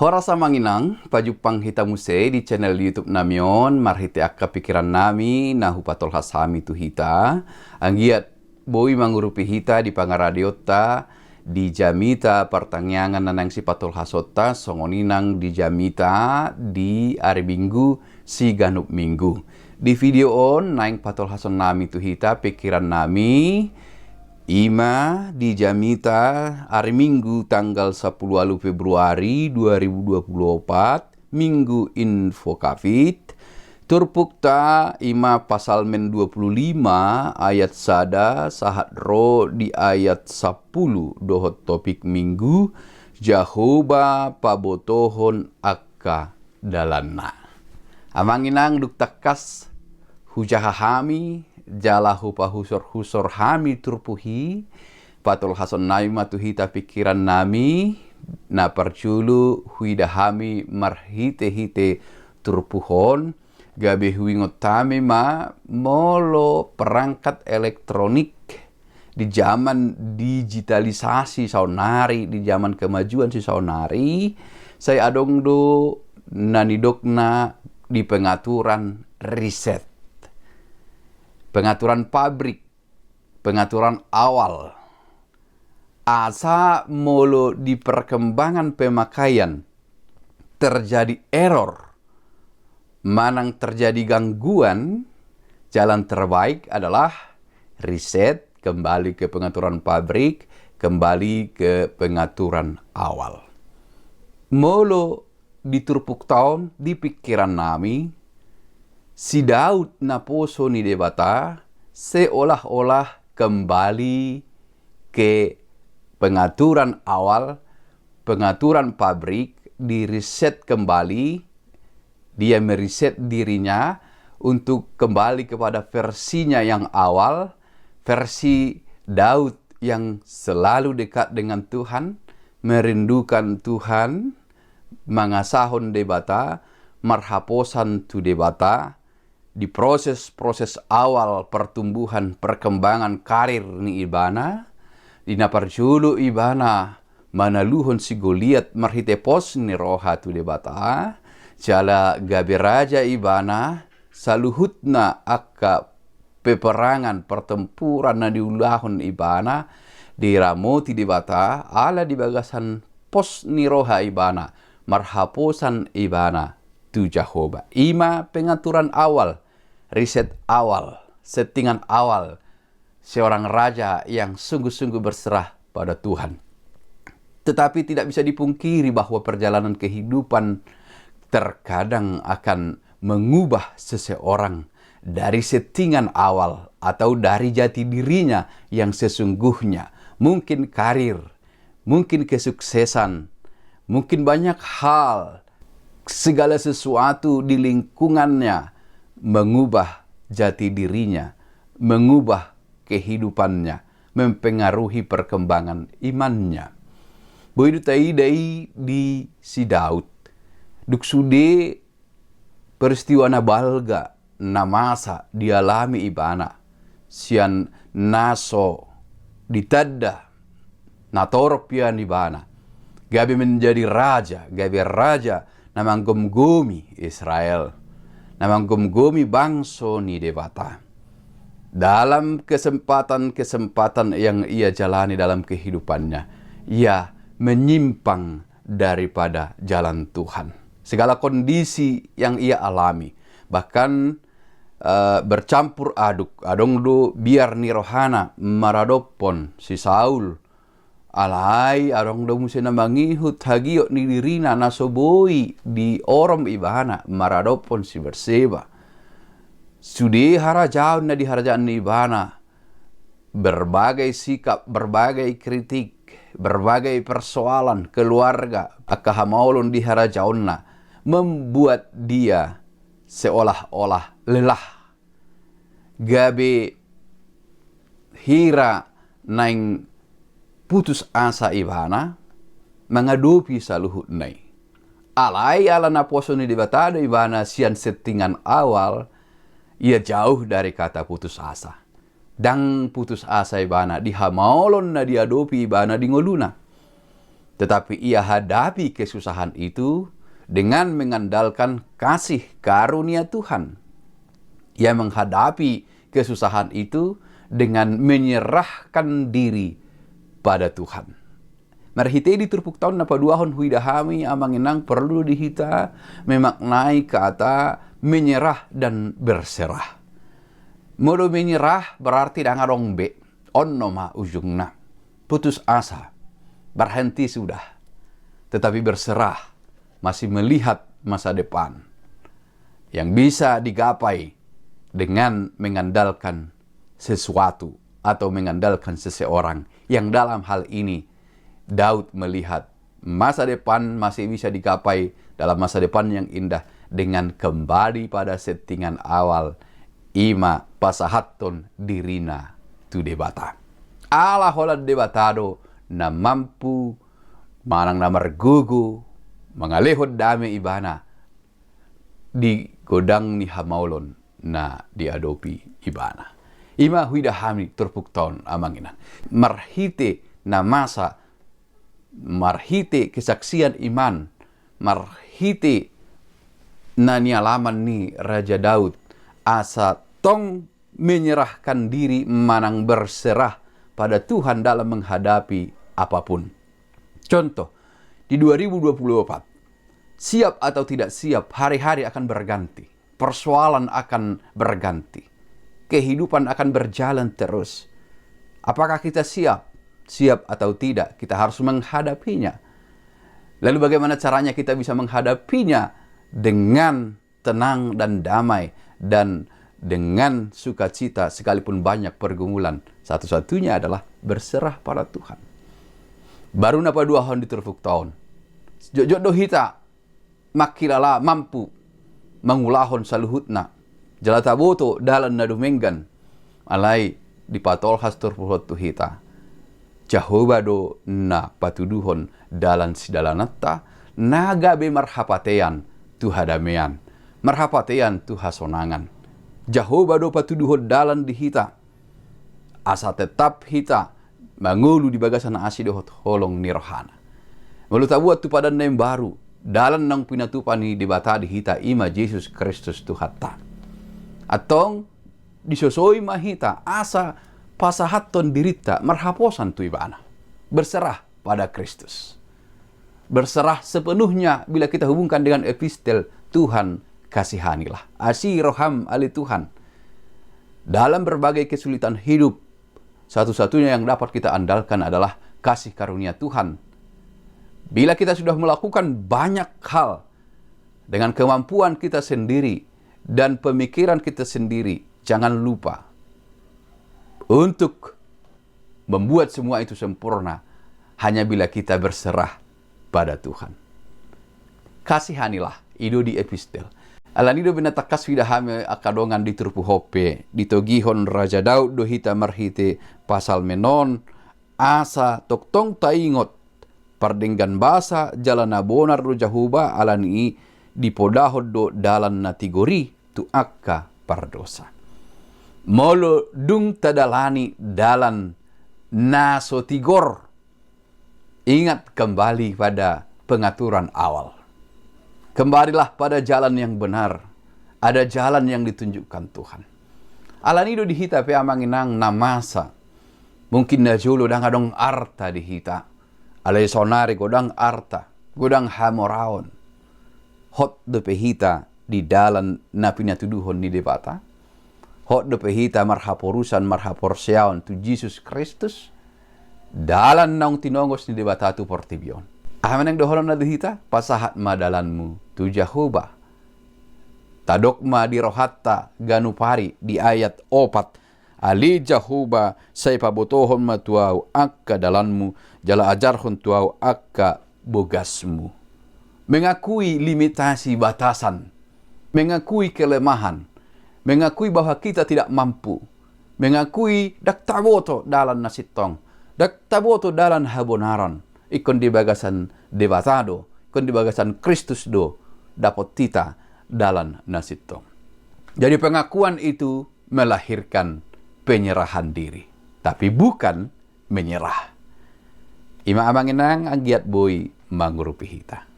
Horasa manginang, pajupang hitamuse di channel YouTube namion, marhite akka pikiran nami, nahu patol hasami tu hita, anggiat boi mangurupi hita di pangaradiota, di jamita pertangyangan nanang si patol hasota, songoninang di jamita di hari Minggu si ganup Minggu. Di video on, naing patol hason nami tu hita, pikiran nami, Ima di Jamita hari Minggu tanggal 10 Februari 2024 Minggu Info Kafit Turpukta Ima pasal men 25 ayat sada sahat ro di ayat 10 dohot topik Minggu Jahoba pabotohon akka dalana amanginang duk takas hujahahami jalahu pahusor-husor hami turpuhi patol hason nami matuhita pikiran nami na parculu huidahami marhite-hite turpuhon gabe huingot tami ma molo perangkat elektronik di zaman digitalisasi saunari, di zaman kemajuan si saunari, saya adong do nanidokna di pengaturan riset, pengaturan pabrik, pengaturan awal. Asa molo di perkembangan pemakaian terjadi error, manang terjadi gangguan, jalan terbaik adalah riset, kembali ke pengaturan pabrik, kembali ke pengaturan awal. Molo di turpuk tahun, di pikiran nami, si Daud naposo ni debata seolah-olah kembali ke pengaturan awal, pengaturan pabrik, diriset kembali, dia meriset dirinya untuk kembali kepada versinya yang awal, versi Daud yang selalu dekat dengan Tuhan, merindukan Tuhan, mangasahon debata, marhaposan tu debata, di proses-proses awal pertumbuhan perkembangan karir ni ibana, di naparjulu ibana manaluhon si Goliat marhitepos ni roha tu debata, jala gabe raja ibana saluhutna akka peperangan pertempuran na diulahon ibana di ramoti debata ala di bagasan pos ni roha ibana marhaposan ibana tu Jahoba. Ima pengaturan awal, riset awal, settingan awal seorang raja yang sungguh-sungguh berserah pada Tuhan. Tetapi tidak bisa dipungkiri bahwa perjalanan kehidupan terkadang akan mengubah seseorang dari settingan awal atau dari jati dirinya yang sesungguhnya. Mungkin karir, mungkin kesuksesan, mungkin banyak hal, segala sesuatu di lingkungannya mengubah jati dirinya, mengubah kehidupannya, mempengaruhi perkembangan imannya. Boidu taidai di si Daud, duk sude peristiwa na balga na masa dialami ibana, sian naso ditadda natorok pian ibana, gabe menjadi raja, gabe raja namang gomgomi Israel, namang gomgomi bangso ni debata. Dalam kesempatan-kesempatan yang ia jalani dalam kehidupannya, ia menyimpang daripada jalan Tuhan. Segala kondisi yang ia alami, bahkan bercampur aduk, adong do biar ni rohana maradopon si Saul, alai arong do musim mangihut hagiok ni dirina nasoboi di orom ibana maradopon si Berseba. Sudi harajaun na di harajaan ni ibana, berbagai sikap, berbagai kritik, berbagai persoalan keluarga akahamolon di harajaun na membuat dia seolah-olah lelah. Gabe hira naing putus asa ibana mengadupi saluhut nai. Alai ala na poso ni debatado ibana sian settingan awal, ia jauh dari kata putus asa. Dang putus asa ibana dihamolon na diadopi ibana di ngoluna. Tetapi ia hadapi kesusahan itu dengan mengandalkan kasih karunia Tuhan. Ia menghadapi kesusahan itu dengan menyerahkan diri pada Tuhan. Marhite di turpuk tahun napa duahon huidahami amanginang perlu dihita memaknai kata menyerah dan berserah. Modo menyerah berarti dangarong be, onnoma ujungna, putus asa, berhenti sudah. Tetapi berserah, masih melihat masa depan yang bisa digapai dengan mengandalkan sesuatu atau mengandalkan seseorang, yang dalam hal ini Daud melihat masa depan masih bisa digapai dalam masa depan yang indah dengan kembali pada settingan awal, ima pasahaton dirina tu debata. Allah holad debatado na mampu manang na margugu mangalehod dame ibana di godang ni hamaulon na diadopi ibana. Ima huidahami turpuk taon amanginan. Marhite na masa, marhite kesaksian iman, marhite na nialaman ni Raja Daud, asa tong menyerahkan diri manang berserah pada Tuhan dalam menghadapi apapun. Contoh, di 2024, siap atau tidak siap, hari-hari akan berganti. Persoalan akan berganti. Kehidupan akan berjalan terus. Apakah kita siap? Siap atau tidak, kita harus menghadapinya. Lalu bagaimana caranya kita bisa menghadapinya dengan tenang dan damai dan dengan sukacita sekalipun banyak pergumulan? Satu-satunya adalah berserah pada Tuhan. Baru napa dua hon di turfuk tahun. Jodoh hita makilala mampu mangulahon saluhutna. Jalata boto dalan na dumenggan alai di patol has turfuk tu hita. Jehovah do na patuduhon dalan sidalanatta naga be marhapatean tu hadamean. Marhapatean tu hasonangan. Jehovah do patuduhon dalan di hita. Asa tetap hita mangulu di bagasan asi dohot holong nirohana. Walau tabuat tu padan nem baru dalan nang pinatupani di bata di hita ima Yesus Kristus tu hatta. Atong disosoi mahita asa pasahaton dirita marhaposan tu ibana. Berserah pada Kristus. Berserah sepenuhnya bila kita hubungkan dengan epistel Tuhan kasihanilah. Asi roham ali Tuhan. Dalam berbagai kesulitan hidup, satu-satunya yang dapat kita andalkan adalah kasih karunia Tuhan. Bila kita sudah melakukan banyak hal dengan kemampuan kita sendiri dan pemikiran kita sendiri, jangan lupa untuk membuat semua itu sempurna hanya bila kita berserah pada Tuhan. Kasihanilah, ido di epistel. Alanido binatakas widahame akadongan di turpu hope, ditogihon Raja Daud dohita marhite pasal menon, asa toktong taingot, pardenggan basa jalan abonar do Jahuba alani di podahod do dalan natigori tu akka pardosa. Molo dung tadalani dalan naso tigor. Ingat kembali pada pengaturan awal. Kembalilah pada jalan yang benar. Ada jalan yang ditunjukkan Tuhan. Alanido dihita pe amanginang namasa. Mungkin na julo dang adong arta dihita. Alay sonari godang arta. Godang hamoraon. Hot de pehita di dalan na pinatuduhon ni debata. Hot de pehita marhaporusan marhaporseaon tu Jesus Kristus. Dalan naung tinongos ni debata tu portibion. Aman yang doholon na dihita, pasahat madalanmu tu Jehovah. Tadokma di rohatta ganupari di ayat 4. Ali Jehovah say pabotohon matuaw akka dalanmu, jala ajarhon tuaw akka bogasmu. Mengakui limitasi batasan, mengakui kelemahan, mengakui bahwa kita tidak mampu, mengakui dak taboto dalan nasitong, dak taboto dalan habonaran. Ikon di bagasan debatado, ikon di bagasan Kristus do, dapat tita dalan nasito. Jadi pengakuan itu melahirkan penyerahan diri. Tapi bukan menyerah. Ima amang inang anggiat boy mangurupi hita.